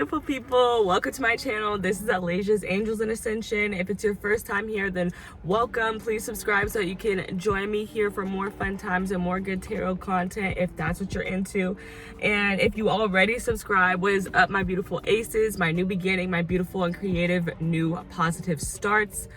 beautiful people, welcome to my channel. This is Aleija's Angels in Ascension. If it's your first time here, then welcome. Please subscribe so you can join me here for more fun times and more good tarot content if that's what you're into. And if you already subscribe, what is up, my beautiful aces, my new beginning, my beautiful and creative new positive starts.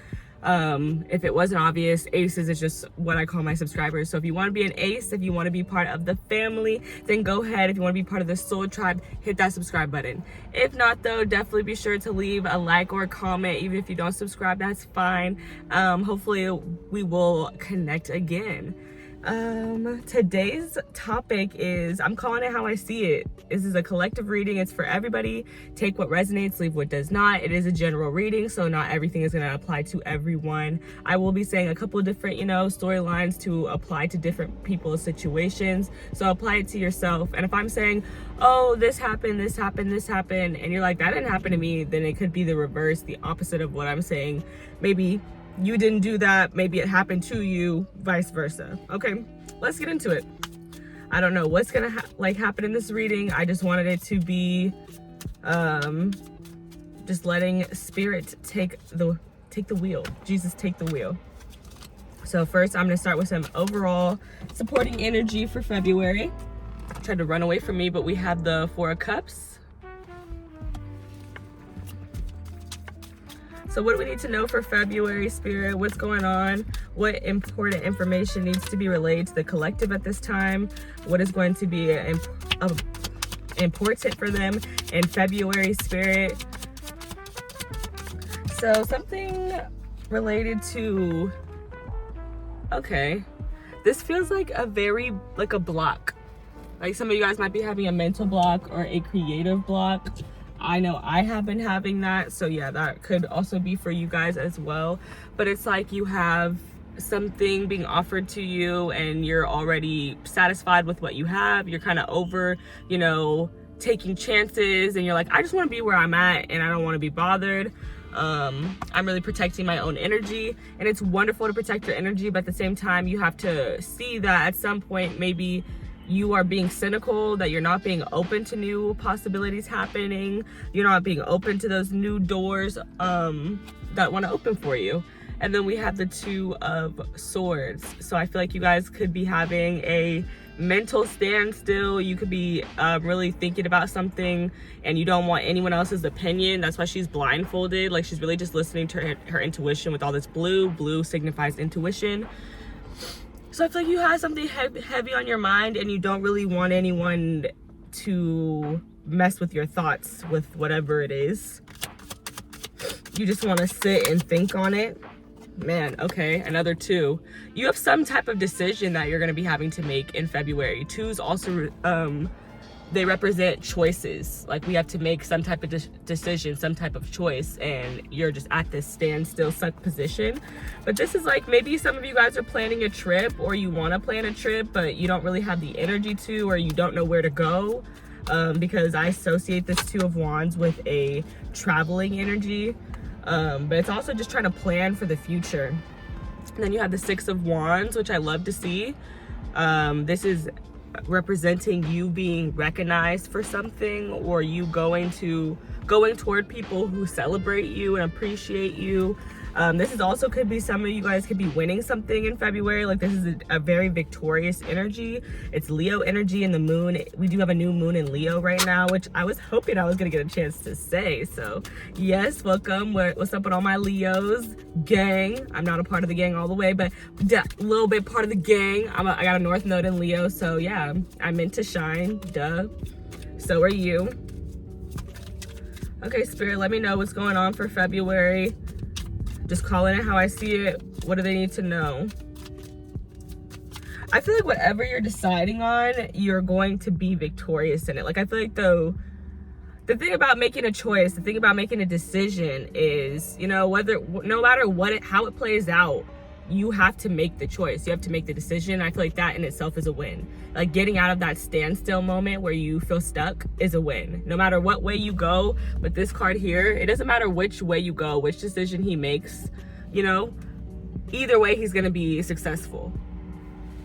If it wasn't obvious, aces is just what I call my subscribers. So if you want to be an ace, if you want to be part of the family, then go ahead. If you want to be part of the soul tribe, hit that subscribe button. If not though, definitely be sure to leave a like or a comment. Even if you don't subscribe, that's fine. Hopefully we will connect again. Today's topic is, I'm calling it how I see it. This is a collective reading. It's for everybody. Take what resonates, leave what does not. It is a general reading, so not everything is going to apply to everyone. I will be saying a couple of different, storylines to apply to different people's situations. So apply it to yourself. And if I'm saying, oh, this happened, and you're like, that didn't happen to me, then it could be the reverse, the opposite of what I'm saying. Maybe you didn't do that, maybe it happened to you, vice versa. Okay, let's get into it. I don't know what's gonna happen in this reading. I just wanted it to be just letting spirit take the wheel. Jesus, take the wheel. So first I'm gonna start with some overall supporting energy for February. Tried to run away from me, but we have the Four of Cups. So what do we need to know for February, Spirit? What's going on? What important information needs to be relayed to the collective at this time? What is going to be important for them in February, Spirit? So something related to, okay, this feels like a block. Like some of you guys might be having a mental block or a creative block. I know I have been having that, so yeah, that could also be for you guys as well. But it's like you have something being offered to you and you're already satisfied with what you have. You're kind of over, taking chances, and you're like, I just want to be where I'm at and I don't want to be bothered. I'm really protecting my own energy, and it's wonderful to protect your energy, but at the same time you have to see that at some point maybe you are being cynical, that you're not being open to new possibilities happening. You're not being open to those new doors that want to open for you. And then we have the Two of Swords. So I feel like you guys could be having a mental standstill. You could be really thinking about something and you don't want anyone else's opinion. That's why she's blindfolded. Like, she's really just listening to her intuition with all this blue. Blue signifies intuition. So I feel like you have something heavy on your mind and you don't really want anyone to mess with your thoughts with whatever it is. You just want to sit and think on it. Man, okay, another two. You have some type of decision that you're going to be having to make in February. Twos also, they represent choices. Like, we have to make some type of decision, some type of choice, and you're just at this standstill, stuck position. But this is like, maybe some of you guys are planning a trip, or you want to plan a trip, but you don't really have the energy to, or you don't know where to go, because I associate this Two of Wands with a traveling energy, but it's also just trying to plan for the future. And then you have the Six of Wands, which I love to see. This is representing you being recognized for something, or you going toward people who celebrate you and appreciate you. This is also could be, some of you guys could be winning something in February. Like, this is a very victorious energy. It's Leo energy, and the moon, we do have a new moon in Leo right now, which I was hoping I was gonna get a chance to say. So yes, welcome. What's up with all my Leos gang? I'm not a part of the gang all the way, but a little bit part of the gang. I got a north node in Leo, so yeah, I'm meant to shine, duh. So are you. Okay, Spirit, let me know what's going on for February. Just calling it how I see it. What do they need to know? I feel like whatever you're deciding on, you're going to be victorious in it. Like, I feel like the thing about making a choice, the thing about making a decision is, no matter how it plays out, you have to make the choice. You have to make the decision. I feel like that in itself is a win. Like, getting out of that standstill moment where you feel stuck is a win. No matter what way you go, but this card here, it doesn't matter which way you go, which decision he makes, either way he's gonna be successful.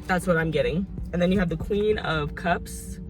That's what I'm getting. And then you have the Queen of Cups.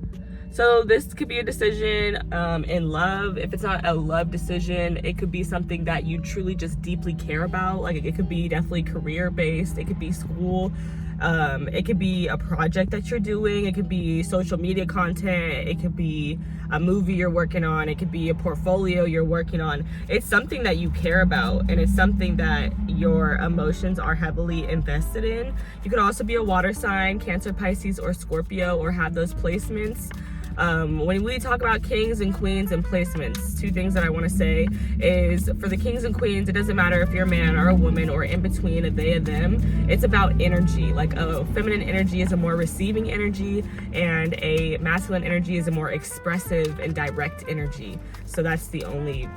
So this could be a decision in love. If it's not a love decision, it could be something that you truly just deeply care about. Like it could be definitely career based. It could be school. It could be a project that you're doing. It could be social media content. It could be a movie you're working on. It could be a portfolio you're working on. It's something that you care about, and it's something that your emotions are heavily invested in. You could also be a water sign, Cancer, Pisces, or Scorpio, or have those placements. When we talk about kings and queens and placements, two things that I want to say is, for the kings and queens, it doesn't matter if you're a man or a woman or in between, a they and them. It's about energy. Like a feminine energy is a more receiving energy, and a masculine energy is a more expressive and direct energy. So that's the only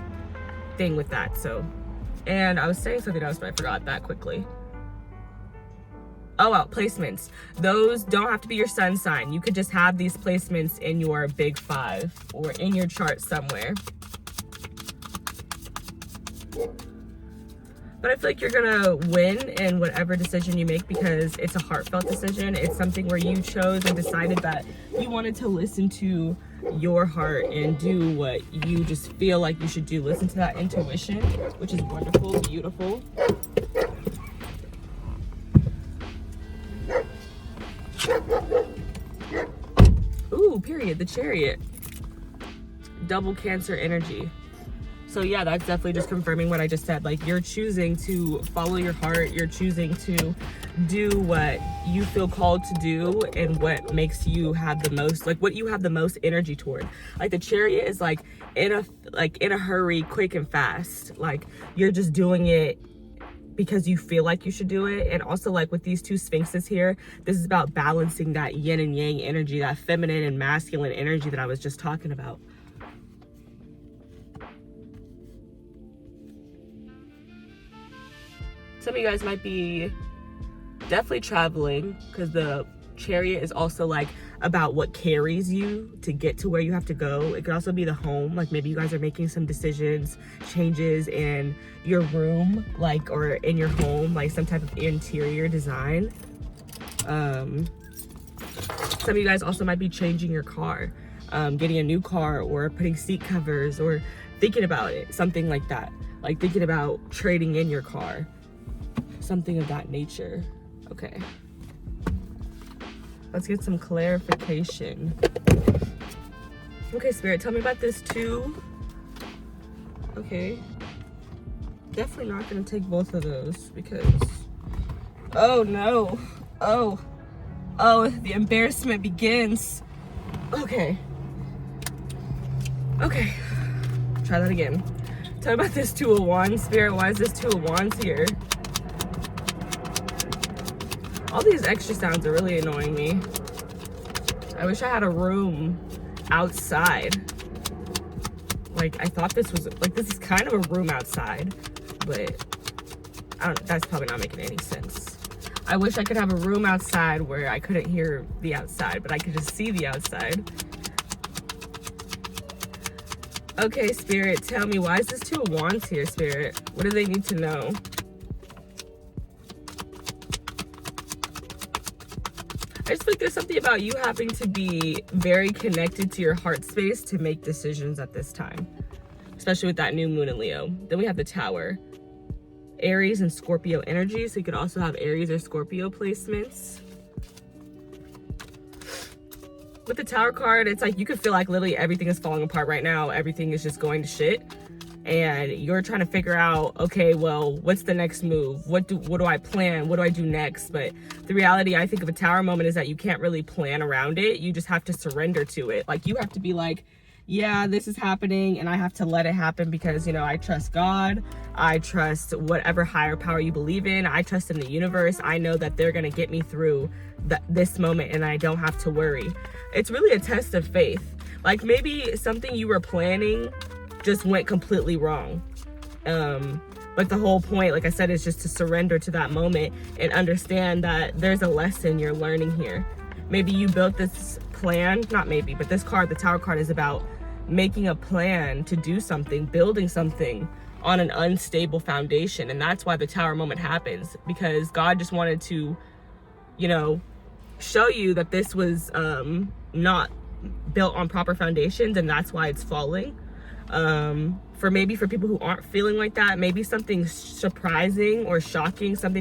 thing with that. So, and I was saying something else, but I forgot that quickly. Oh, well, placements. Those don't have to be your sun sign. You could just have these placements in your big five or in your chart somewhere. But I feel like you're gonna win in whatever decision you make, because it's a heartfelt decision. It's something where you chose and decided that you wanted to listen to your heart and do what you just feel like you should do. Listen to that intuition, which is wonderful, beautiful. Ooh, period, the Chariot. Double Cancer energy. So yeah, that's definitely just confirming what I just said. Like, you're choosing to follow your heart. You're choosing to do what you feel called to do and what makes you have the most, like what you have the most energy toward. Like the Chariot is like in a hurry, quick and fast. Like you're just doing it because you feel like you should do it. And also, like with these two sphinxes here, this is about balancing that yin and yang energy, that feminine and masculine energy that I was just talking about. Some of you guys might be definitely traveling, because the Chariot is also like about what carries you to get to where you have to go. It could also be the home. Like maybe you guys are making some decisions, changes in your room, like, or in your home, like some type of interior design. Some of you guys also might be changing your car, getting a new car, or putting seat covers, or thinking about it, something like that. Like thinking about trading in your car, something of that nature. Okay. Let's get some clarification. Okay, Spirit, tell me about this too. Okay. Definitely not gonna take both of those because, oh no. Oh, the embarrassment begins. Okay. Okay, try that again. Tell me about this Two of Wands, Spirit. Why is this Two of Wands here? All these extra sounds are really annoying me. I wish I had a room outside. Like, I thought this was, like, this is kind of a room outside, but I don't, that's probably not making any sense. I wish I could have a room outside where I couldn't hear the outside, but I could just see the outside. Okay, Spirit, tell me, why is this Two of Wands here, Spirit? What do they need to know? I just think there's something about you having to be very connected to your heart space to make decisions at this time, especially with that new moon in Leo. Then we have the Tower, Aries and Scorpio energy. So you could also have Aries or Scorpio placements. With the Tower card, it's like you could feel like literally everything is falling apart right now. Everything is just going to shit. And you're trying to figure out, okay, well, what's the next move? What do I plan? What do I do next? But the reality, I think, of a Tower moment is that you can't really plan around it. You just have to surrender to it. Like, you have to be like, yeah, this is happening, and I have to let it happen because, you know, I trust God. I trust whatever higher power you believe in. I trust in the universe. I know that they're going to get me through this moment, and I don't have to worry. It's really a test of faith. Like, maybe something you were planning just went completely wrong. But the whole point, like I said, is just to surrender to that moment and understand that there's a lesson you're learning here. Maybe you built this plan, not maybe, but this card, the Tower card, is about making a plan to do something, building something on an unstable foundation. And that's why the Tower moment happens, because God just wanted to, you know, show you that this was not built on proper foundations, and that's why it's falling. For people who aren't feeling like that, maybe something surprising or shocking, some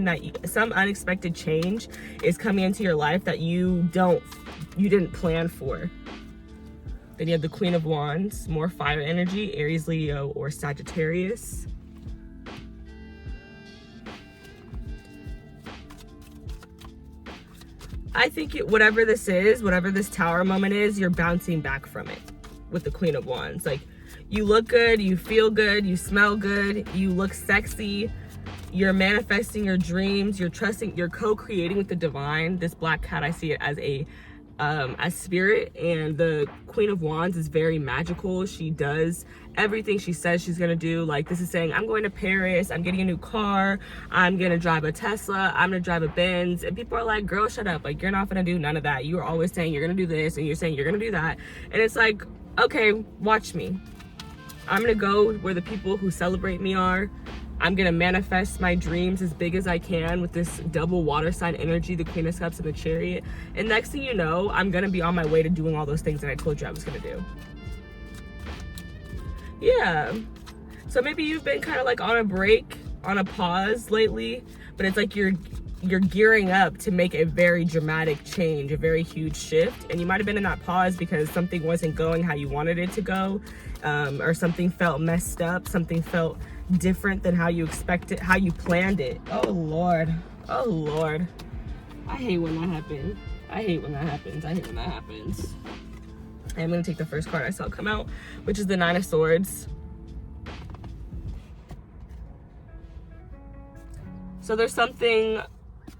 unexpected change is coming into your life that you didn't plan for. Then you have the Queen of Wands, more fire energy, Aries, Leo, or Sagittarius. I think whatever this Tower moment is, you're bouncing back from it with the Queen of Wands. Like, you look good, you feel good, you smell good, you look sexy, you're manifesting your dreams, you're trusting, you're co-creating with the divine. This black cat, I see it as spirit, and the Queen of Wands is very magical. She does everything she says she's gonna do. Like, this is saying, I'm going to Paris, I'm getting a new car, I'm gonna drive a Tesla, I'm gonna drive a Benz, and people are like, girl, shut up, like, you're not gonna do none of that. You are always saying you're gonna do this, and you're saying you're gonna do that, and it's like, okay, watch me. I'm gonna go where the people who celebrate me are. I'm gonna manifest my dreams as big as I can with this double water sign energy, the Queen of Cups and the Chariot. And next thing you know, I'm gonna be on my way to doing all those things that I told you I was gonna do. Yeah. So maybe you've been kind of like on a break, on a pause lately, but it's like you're gearing up to make a very dramatic change, a very huge shift. And you might have been in that pause because something wasn't going how you wanted it to go, or something felt messed up, something felt different than how you expected, how you planned it. Oh Lord, oh Lord. I hate when that happens. I hate when that happens. And I'm gonna take the first card I saw come out, which is the Nine of Swords. So there's something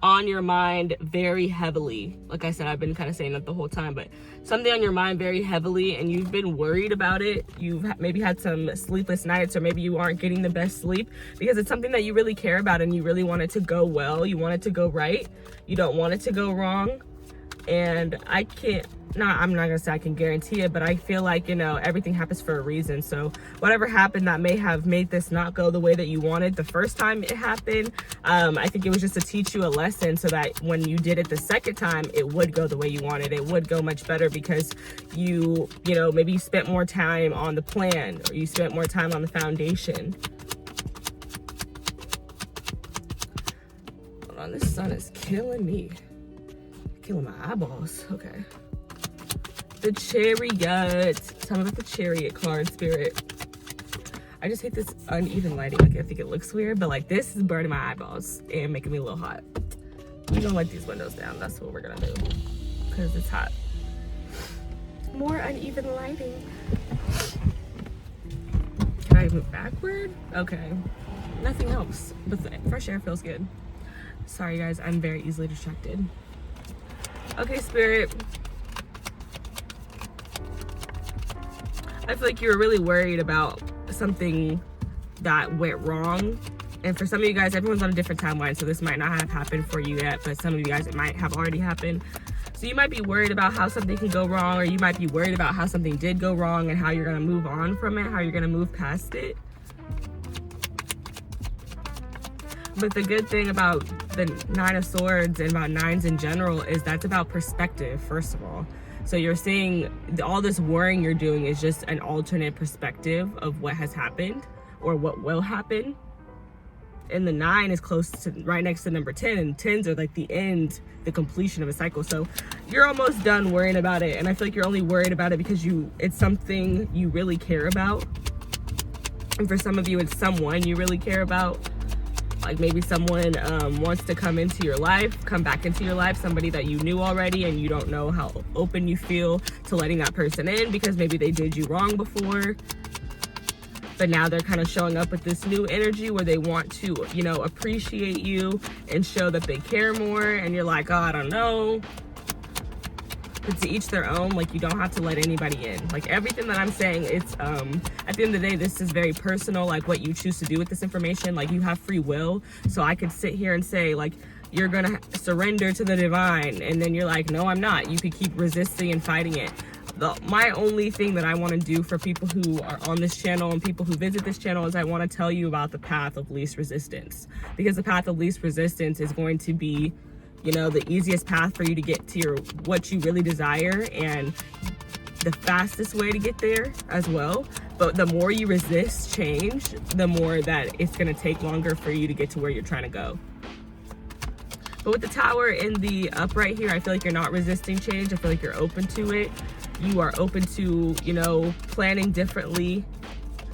on your mind very heavily. Like I said, I've been kind of saying that the whole time, but something on your mind very heavily, and you've been worried about it. You've maybe had some sleepless nights, or maybe you aren't getting the best sleep because it's something that you really care about and you really want it to go well. You want it to go right. You don't want it to go wrong. And I'm not gonna say I can guarantee it, but I feel like, everything happens for a reason. So whatever happened that may have made this not go the way that you wanted the first time it happened, I think it was just to teach you a lesson so that when you did it the second time, it would go the way you wanted. It would go much better because maybe you spent more time on the plan, or you spent more time on the foundation. Hold on, this sun is killing me. Killing my eyeballs. Okay. The Chariot. Tell me about the Chariot card, Spirit. I just hate this uneven lighting. Like, I think it looks weird, but like, this is burning my eyeballs and making me a little hot. We're gonna let these windows down. That's what we're gonna do because it's hot. More uneven lighting. Can I move backward? Okay. Nothing helps, but the fresh air feels good. Sorry guys, I'm very easily distracted. Okay, Spirit. I feel like you were really worried about something that went wrong. And for some of you guys, everyone's on a different timeline, so this might not have happened for you yet, but some of you guys, it might have already happened. So you might be worried about how something can go wrong, or you might be worried about how something did go wrong and how you're gonna move on from it, how you're gonna move past it. But the good thing about the Nine of Swords and about nines in general is that's about perspective, first of all. So you're saying all this worrying you're doing is just an alternate perspective of what has happened or what will happen. And the 9 is close to right next to number 10, and 10s are like the end, the completion of a cycle. So you're almost done worrying about it. And I feel like you're only worried about it because it's something you really care about. And for some of you, it's someone you really care about. Like maybe someone wants to come back into your life, somebody that you knew already, and you don't know how open you feel to letting that person in because maybe they did you wrong before. But now they're kind of showing up with this new energy where they want to, appreciate you and show that they care more. And you're like, oh, I don't know. But to each their own. Like, you don't have to let anybody in. Like, everything that I'm saying, it's at the end of the day, this is very personal. Like, what you choose to do with this information, like, you have free will. So I could sit here and say, like, you're gonna surrender to the divine, and then you're like, no, I'm not. You could keep resisting and fighting it. My only thing that I want to do for people who are on this channel and people who visit this channel is I want to tell you about the path of least resistance, because the path of least resistance is going to be, the easiest path for you to get to what you really desire. And the fastest way to get there as well. But the more you resist change, the more that it's going to take longer for you to get to where you're trying to go. But with the Tower in the upright here, I feel like you're not resisting change. I feel like you're open to it. You are open to, you know, planning differently,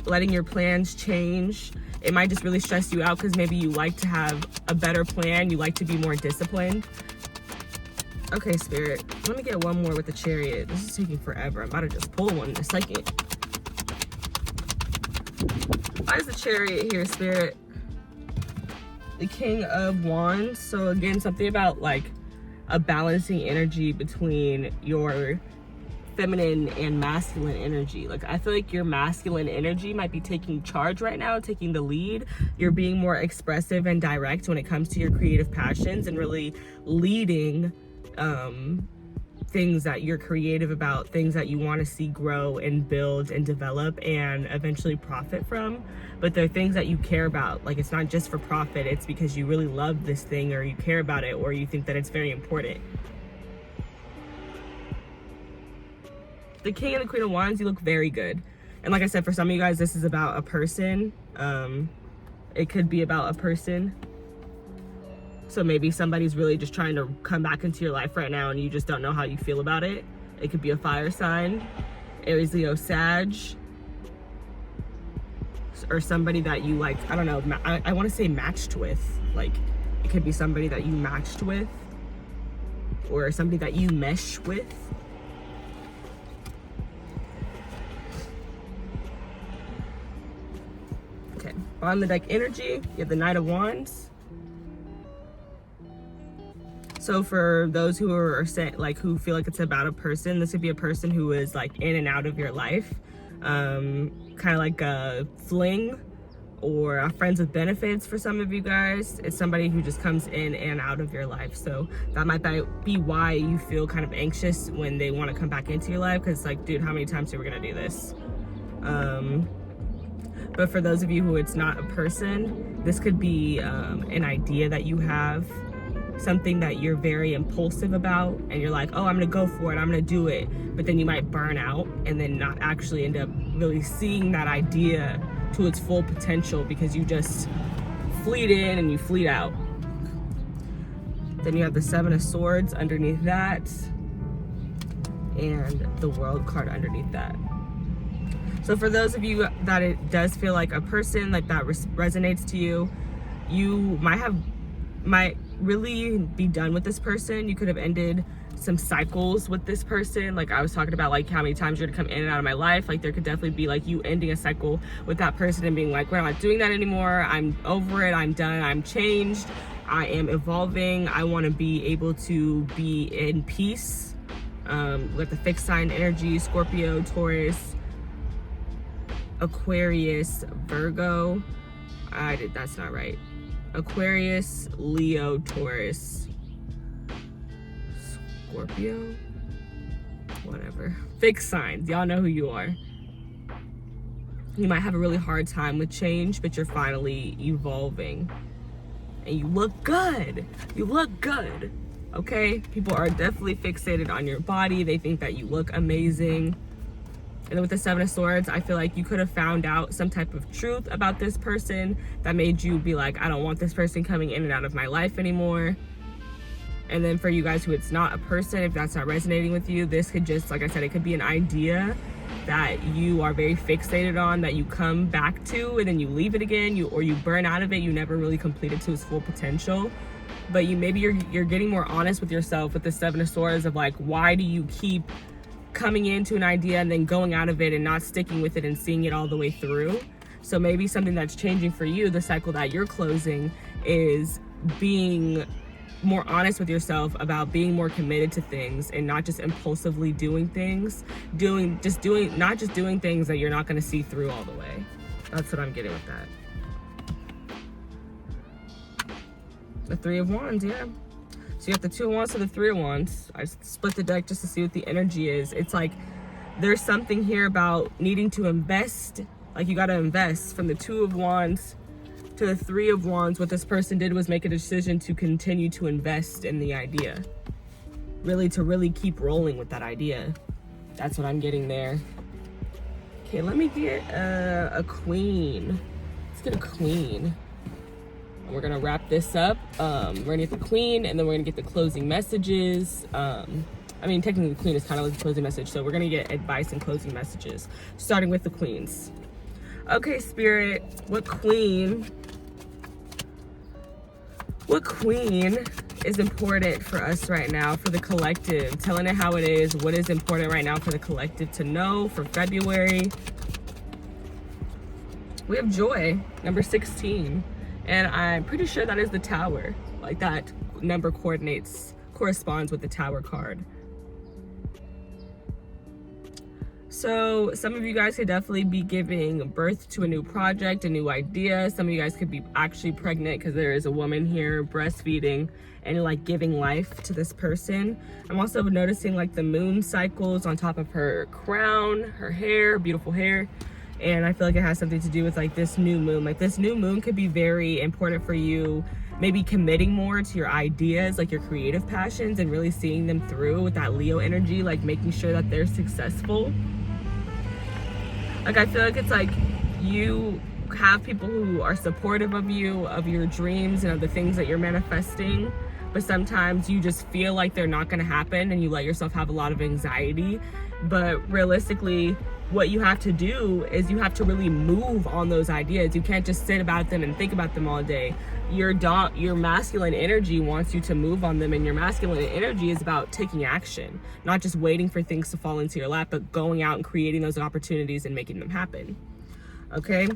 letting your plans change. It might just really stress you out because maybe you like to have a better plan. You like to be more disciplined. Okay, Spirit, let me get one more with the Chariot. This is taking forever. I'm about to just pull one in a second. Why is the Chariot here, Spirit? The King of Wands. So again, something about like a balancing energy between your feminine and masculine energy. Like, I feel like your masculine energy might be taking charge right now, taking the lead. You're being more expressive and direct when it comes to your creative passions and really leading things that you're creative about, things that you want to see grow and build and develop and eventually profit from. But they're things that you care about. Like, it's not just for profit, it's because you really love this thing, or you care about it, or you think that it's very important. The King and the Queen of Wands, you look very good. And like I said, for some of you guys, this is about a person. It could be about a person. So maybe somebody's really just trying to come back into your life right now and you just don't know how you feel about it. It could be a fire sign, Aries, Leo, Sag, or somebody that you like, I don't know, I want to say matched with. Like, it could be somebody that you matched with or somebody that you mesh with. Okay, on the deck energy, you have the Knight of Wands. So for those who are like, who feel like it's about a person, this would be a person who is like in and out of your life, kind of like a fling or a friends with benefits for some of you guys. It's somebody who just comes in and out of your life. So that might be why you feel kind of anxious when they want to come back into your life, because like, dude, how many times are we gonna do this? But for those of you who it's not a person, this could be an idea that you have, something that you're very impulsive about, and you're like, oh, I'm gonna go for it, I'm gonna do it, but then you might burn out and then not actually end up really seeing that idea to its full potential because you just fleet in and you fleet out. Then you have the Seven of Swords underneath that and the World card underneath that. So for those of you that it does feel like a person, like that resonates to you, you might really be done with this person. You could have ended some cycles with this person. Like I was talking about, like how many times you're gonna come in and out of my life. Like there could definitely be like you ending a cycle with that person and being like, we're not doing that anymore. I'm over it. I'm done. I'm changed. I am evolving. I want to be able to be in peace. With the fixed sign energy, Scorpio, Taurus, Aquarius, Virgo. That's not right. Aquarius, Leo, Taurus, Scorpio, whatever. Fixed signs, y'all know who you are. You might have a really hard time with change, but you're finally evolving. And you look good. You look good, okay? People are definitely fixated on your body. They think that you look amazing. And then with the Seven of Swords, I feel like you could have found out some type of truth about this person that made you be like, I don't want this person coming in and out of my life anymore. And then for you guys who it's not a person, if that's not resonating with you, this could just, like I said, it could be an idea that you are very fixated on, that you come back to and then you leave it again, or you burn out of it, you never really complete it to its full potential. But maybe you're getting more honest with yourself with the Seven of Swords of like, why do you keep coming into an idea and then going out of it and not sticking with it and seeing it all the way through? So maybe something that's changing for you, the cycle that you're closing, is being more honest with yourself about being more committed to things and not just impulsively doing things, not just doing things that you're not going to see through all the way. That's what I'm getting with that. The Three of Wands, yeah. So you have the Two of Wands to the Three of Wands. I split the deck just to see what the energy is. It's like there's something here about needing to invest. Like you got to invest from the Two of Wands to the Three of Wands. What this person did was make a decision to continue to invest in the idea. To really keep rolling with that idea. That's what I'm getting there. Okay, let me get a queen. Let's get a queen. And we're gonna wrap this up. We're gonna get the queen, and then we're gonna get the closing messages. I mean, technically the queen is kind of like the closing message, so we're gonna get advice and closing messages, starting with the queens. Okay, Spirit, what queen is important for us right now, for the collective? Telling it how it is. What is important right now for the collective to know for February? We have joy, number 16. And I'm pretty sure that is the tower. Like, that number corresponds with the tower card. So some of you guys could definitely be giving birth to a new project, a new idea. Some of you guys could be actually pregnant, because there is a woman here breastfeeding and like giving life to this person. I'm also noticing like the moon cycles on top of her crown, her hair, beautiful hair. And I feel like it has something to do with like this new moon. Like, this new moon could be very important for you, maybe committing more to your ideas, like your creative passions, and really seeing them through with that Leo energy, like making sure that they're successful. Like, I feel like it's like you have people who are supportive of you, of your dreams, and of the things that you're manifesting, but sometimes you just feel like they're not gonna happen, and you let yourself have a lot of anxiety. But realistically, what you have to do is you have to really move on those ideas. You can't just sit about them and think about them all day. Your masculine energy wants you to move on them, and your masculine energy is about taking action, not just waiting for things to fall into your lap, but going out and creating those opportunities and making them happen. Okay,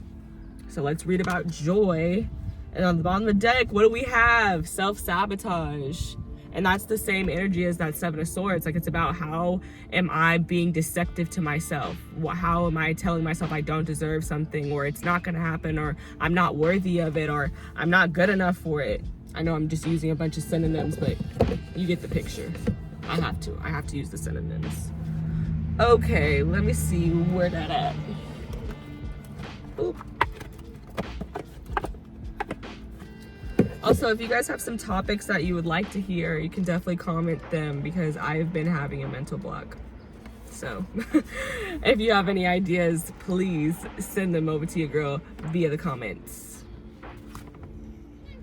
so let's read about joy. And on the bottom of the deck, what do we have? Self-sabotage. And that's the same energy as that Seven of Swords. Like, it's about, how am I being deceptive to myself? How am I telling myself I don't deserve something, or it's not gonna happen, or I'm not worthy of it, or I'm not good enough for it? I know I'm just using a bunch of synonyms, but you get the picture. I have to use the synonyms. Okay, let me see where that at. Oop. Also, if you guys have some topics that you would like to hear, you can definitely comment them, because I've been having a mental block. So if you have any ideas, please send them over to your girl via the comments.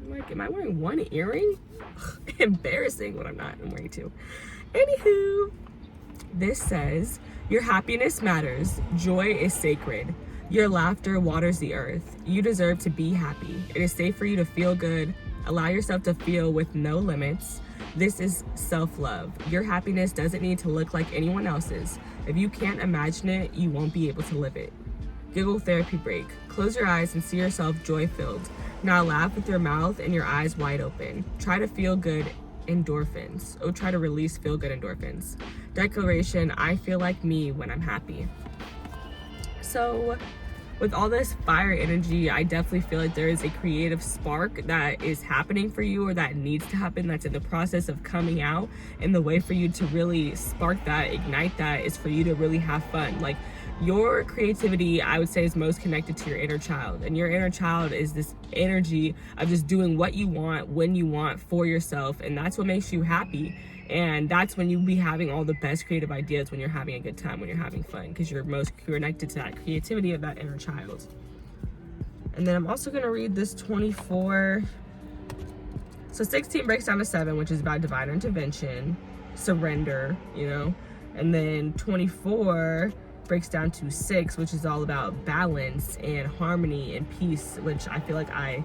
Like, am I wearing one earring? Embarrassing. When I'm not, I'm wearing two. Anywho, this says, your happiness matters. Joy is sacred. Your laughter waters the earth. You deserve to be happy. It is safe for you to feel good. Allow yourself to feel with no limits. This is self-love. Your happiness doesn't need to look like anyone else's. If you can't imagine it, you won't be able to live it. Giggle therapy break. Close your eyes and see yourself joy-filled. Now laugh with your mouth and your eyes wide open. Try to feel good endorphins. Oh, try to release feel good endorphins. Declaration, I feel like me when I'm happy. So, with all this fire energy, I definitely feel like there is a creative spark that is happening for you, or that needs to happen, that's in the process of coming out. And the way for you to really spark that, ignite that, is for you to really have fun. Like, your creativity, I would say, is most connected to your inner child. And your inner child is this energy of just doing what you want, when you want, for yourself. And that's what makes you happy. And that's when you'll be having all the best creative ideas, when you're having a good time, when you're having fun, because you're most connected to that creativity of that inner child. And then I'm also going to read this 24. So 16 breaks down to 7, which is about divine intervention, surrender, you know. And then 24 breaks down to 6, which is all about balance and harmony and peace, which I feel like I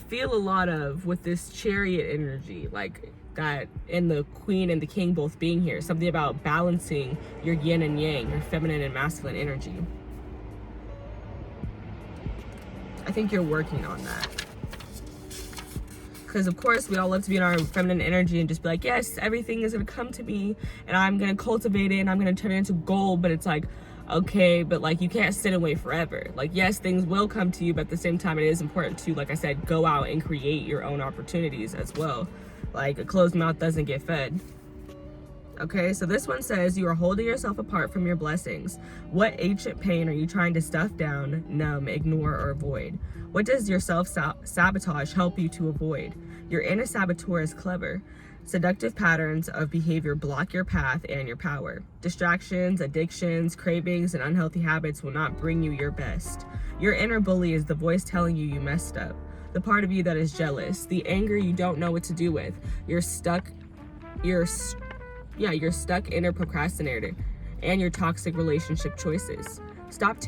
feel a lot of with this Chariot energy, like that, and the Queen and the King both being here. Something about balancing your yin and yang, your feminine and masculine energy. I think you're working on that. Because of course we all love to be in our feminine energy and just be like, yes, everything is gonna come to me and I'm gonna cultivate it and I'm gonna turn it into gold. But it's like, okay, but like, you can't sit and wait forever. Like, yes, things will come to you, but at the same time it is important to, like I said, go out and create your own opportunities as well. Like, a closed mouth doesn't get fed. Okay, so this one says, you are holding yourself apart from your blessings. What ancient pain are you trying to stuff down, numb, ignore, or avoid? What does your self-sabotage help you to avoid? Your inner saboteur is clever. Seductive patterns of behavior block your path and your power. Distractions, addictions, cravings, and unhealthy habits will not bring you your best. Your inner bully is the voice telling you messed up. The part of you that is jealous, the anger you don't know what to do with. You're stuck inner procrastinator and your toxic relationship choices. Stop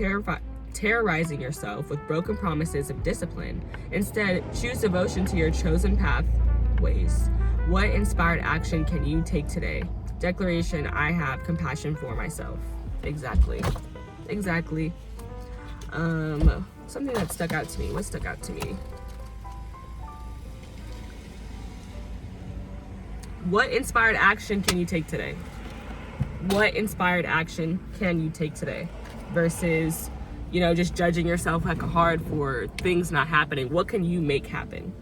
terrorizing yourself with broken promises of discipline. Instead, choose devotion to your chosen pathways. What inspired action can you take today? Declaration, I have compassion for myself. Exactly. Something that stuck out to me. What stuck out to me? What inspired action can you take today? What inspired action can you take today? Versus, just judging yourself like hard for things not happening. What can you make happen?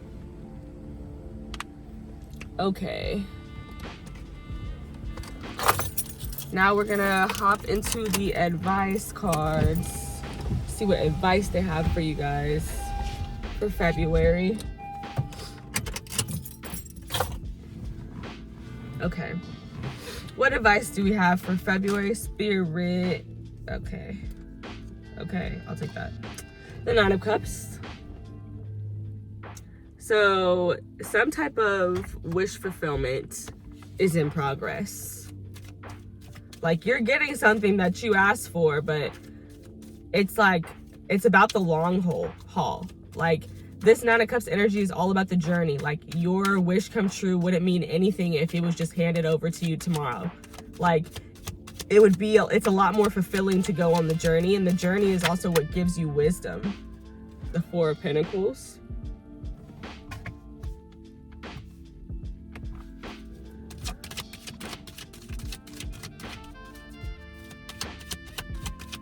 Okay. Now we're gonna hop into the advice cards. See what advice they have for you guys for February. Okay. What advice do we have for February, Spirit? Okay, I'll take that. The Nine of Cups. So some type of wish fulfillment is in progress. Like, you're getting something that you asked for, but it's about the long haul. Like, this Nine of Cups energy is all about the journey. Like, your wish come true wouldn't mean anything if it was just handed over to you tomorrow. Like, it's a lot more fulfilling to go on the journey, and the journey is also what gives you wisdom. The Four of Pentacles.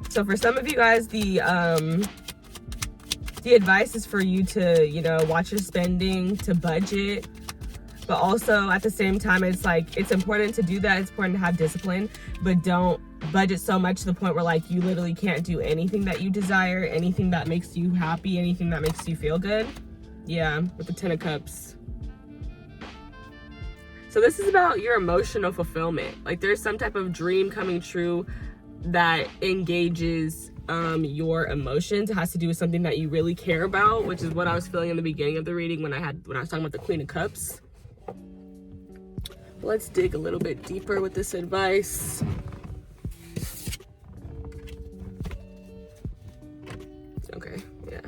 So for some of you guys, the advice is for you to, watch your spending, to budget. But also at the same time, it's important to do that. It's important to have discipline, but don't budget so much to the point where you literally can't do anything that you desire, anything that makes you happy, anything that makes you feel good. Yeah, with the Ten of Cups. So this is about your emotional fulfillment. Like, there's some type of dream coming true that engages your emotions. It has to do with something that you really care about, which is what I was feeling in the beginning of the reading when I was talking about the Queen of Cups. Let's dig a little bit deeper with this advice. Okay, yeah.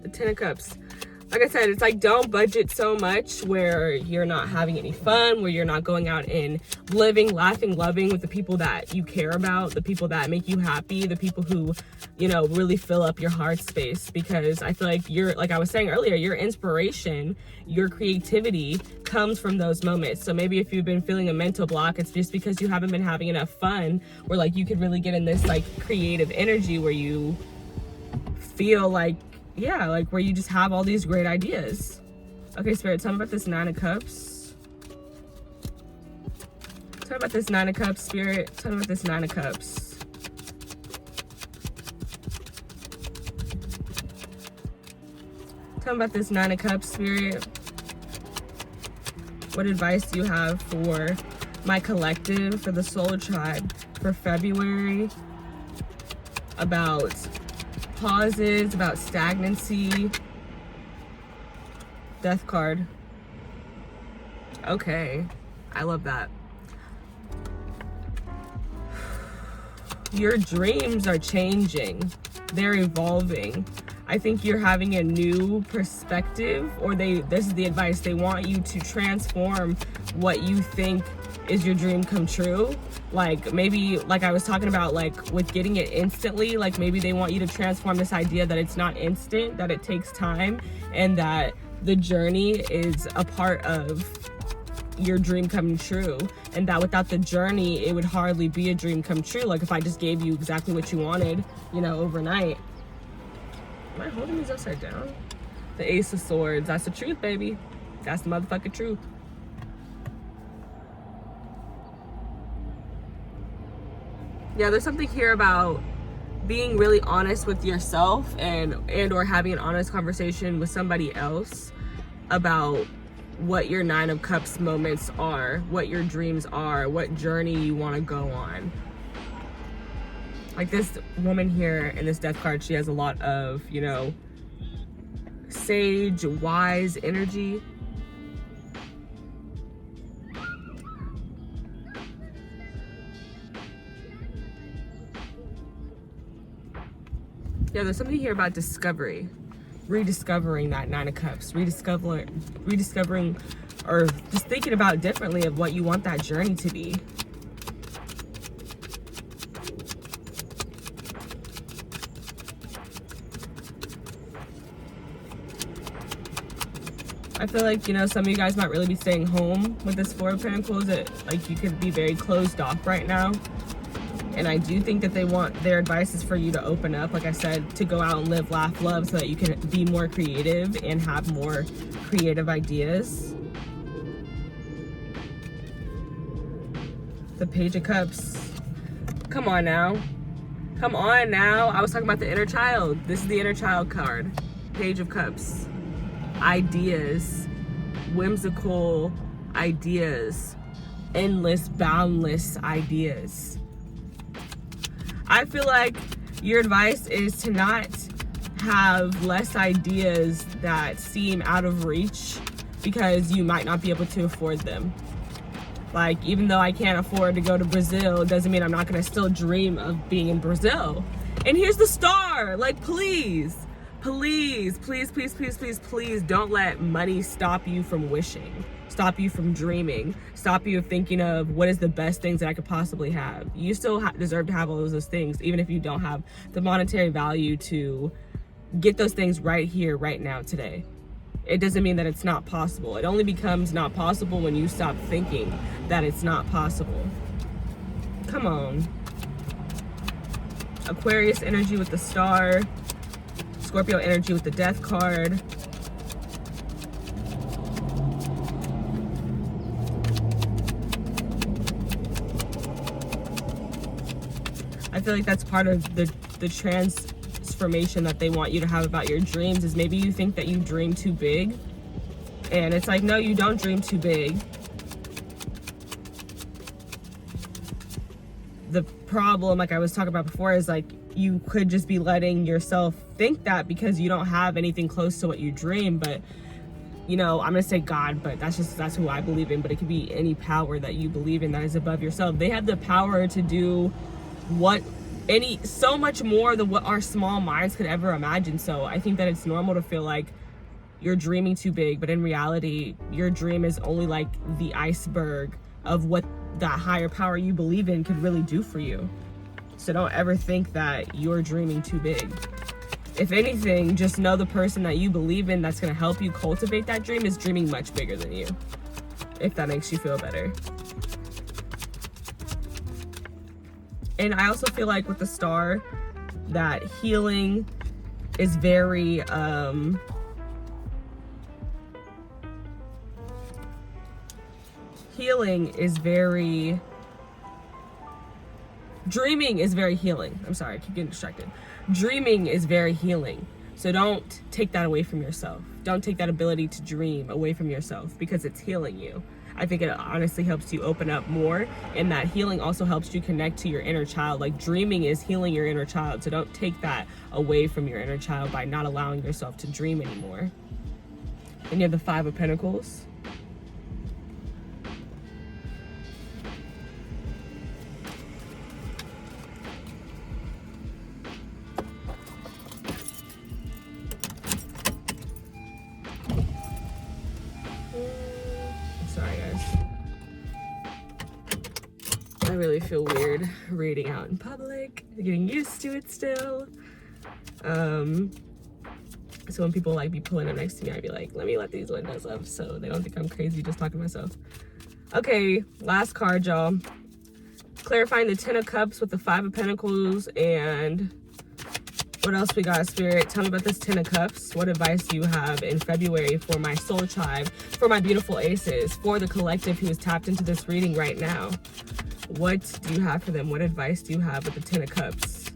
The Ten of Cups. Like I said, it's don't budget so much where you're not having any fun, where you're not going out and living, laughing, loving with the people that you care about, the people that make you happy, the people who, really fill up your heart space. Because I feel like I was saying earlier, your inspiration, your creativity comes from those moments. So maybe if you've been feeling a mental block, it's just because you haven't been having enough fun, where you could really get in this creative energy where you feel where you just have all these great ideas. Okay, Spirit, tell me about this Nine of Cups. Tell me about this Nine of Cups, Spirit. Tell me about this Nine of Cups. Tell me about this Nine of Cups, Spirit. What advice do you have for my collective, for the soul tribe, for February? About pauses, about stagnancy. Death card. Okay, I love that. Your dreams are changing. They're evolving. I think you're having a new perspective, or this is the advice. They want you to transform what you think is your dream come true. Maybe I was talking about with getting it instantly, maybe they want you to transform this idea that it's not instant, that it takes time, and that the journey is a part of your dream coming true, and that without the journey it would hardly be a dream come true. If I just gave you exactly what you wanted, overnight. Am I holding these upside down? The Ace of Swords. That's the truth, baby. That's the motherfucking truth. Yeah, there's something here about being really honest with yourself and or having an honest conversation with somebody else about what your Nine of Cups moments are, what your dreams are, what journey you want to go on. Like this woman here in this death card, she has a lot of, you know, sage, wise energy. Yeah, there's something here about discovery, rediscovering that Nine of Cups, rediscovering, or just thinking about differently of what you want that journey to be. I feel like, you know, some of you guys might really be staying home with this Four of Pentacles. Like, you could be very closed off right now. And I do think that their advice is for you to open up, like I said, to go out and live, laugh, love, so that you can be more creative and have more creative ideas. The Page of Cups. Come on now. Come on now. I was talking about the inner child. This is the inner child card. Page of Cups. Ideas. Whimsical ideas. Endless, boundless ideas. I feel like your advice is to not have less ideas that seem out of reach because you might not be able to afford them. Like, even though I can't afford to go to Brazil, doesn't mean I'm not gonna still dream of being in Brazil. And here's the star. Like, please, please, please, please, please, please, please don't let money stop you from wishing. Stop you from dreaming, stop you of thinking of what is the best things that I could possibly have. You still deserve to have all of those things, even if you don't have the monetary value to get those things right here, right now, today. It doesn't mean that it's not possible. It only becomes not possible when you stop thinking that it's not possible. Come on. Aquarius energy with the star, Scorpio energy with the death card. I feel like that's part of the transformation that they want you to have about your dreams, is maybe you think that you dream too big. And it's like, no, you don't dream too big. The problem, like I was talking about before, is like you could just be letting yourself think that because you don't have anything close to what you dream. But, you know, I'm gonna say God, but that's who I believe in. But it could be any power that you believe in that is above yourself. They have the power to do so much more than what our small minds could ever imagine. So I think that it's normal to feel like you're dreaming too big, but in reality, your dream is only like the iceberg of what that higher power you believe in could really do for you. So don't ever think that you're dreaming too big. If anything, just know the person that you believe in that's gonna help you cultivate that dream is dreaming much bigger than you, if that makes you feel better. And I also feel like with the star that healing is very, dreaming is very healing. I'm sorry, I keep getting distracted. Dreaming is very healing. So don't take that away from yourself. Don't take that ability to dream away from yourself because it's healing you. I think it honestly helps you open up more, and that healing also helps you connect to your inner child. Like, dreaming is healing your inner child, so don't take that away from your inner child by not allowing yourself to dream anymore. And you have the Five of Pentacles. Sorry guys, I really feel weird reading out in public. I'm getting used to it still. So when people like be pulling up next to me, I'd be like, let me let these windows up so they don't think I'm crazy just talking to myself. Okay, last card, y'all. Clarifying the Ten of Cups with the Five of Pentacles. And what else we got, Spirit? Tell me about this Ten of Cups. What advice do you have in February for my soul tribe, for my beautiful aces, for the collective who is tapped into this reading right now? What do you have for them? What advice do you have with the Ten of Cups?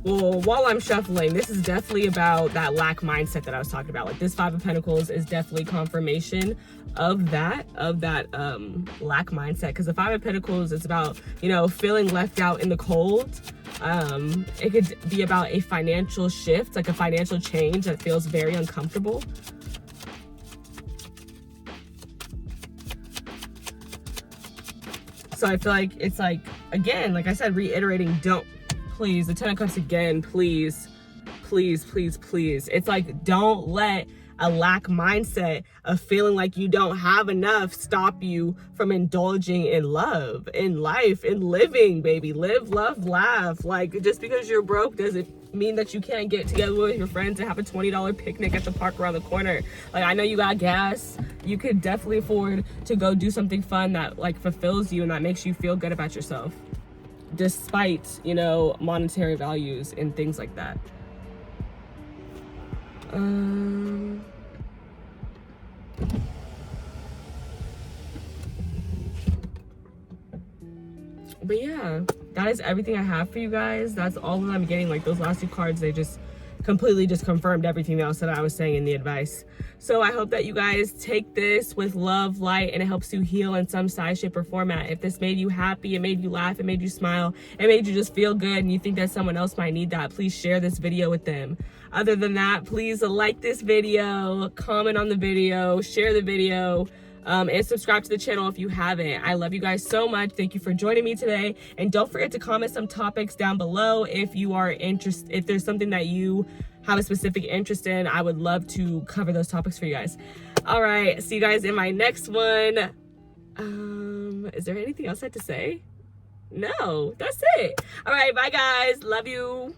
Well, while I'm shuffling, this is definitely about that lack mindset that I was talking about. Like this Five of Pentacles is definitely confirmation of that lack mindset, because the Five of Pentacles is about, you know, feeling left out in the cold. It could be about a financial shift, like a financial change that feels very uncomfortable. So I feel like it's like, again, like I said, reiterating, don't, please, the Ten of Cups again, please, please, please, please. It's like, don't let a lack mindset of feeling like you don't have enough stop you from indulging in love, in life, in living, baby. Live, love, laugh. Like, just because you're broke doesn't mean that you can't get together with your friends and have a $20 picnic at the park around the corner. Like, I know you got gas. You could definitely afford to go do something fun that like fulfills you and that makes you feel good about yourself, despite, you know, monetary values and things like that. But yeah, that is everything I have for you guys. That's all that I'm getting. Like those last two cards, they just completely just confirmed everything else that I was saying in the advice. So I hope that you guys take this with love, light, and it helps you heal in some size, shape, or format. If this made you happy, it made you laugh, it made you smile, it made you just feel good, and you think that someone else might need that, please share this video with them. Other than that, please like this video, comment on the video, share the video, and subscribe to the channel if you haven't. I love you guys so much. Thank you for joining me today. And don't forget to comment some topics down below if you are interested, if there's something that you have a specific interest in. I would love to cover those topics for you guys. All right, see you guys in my next one. Is there anything else I had to say? No, that's it. All right, bye guys. Love you.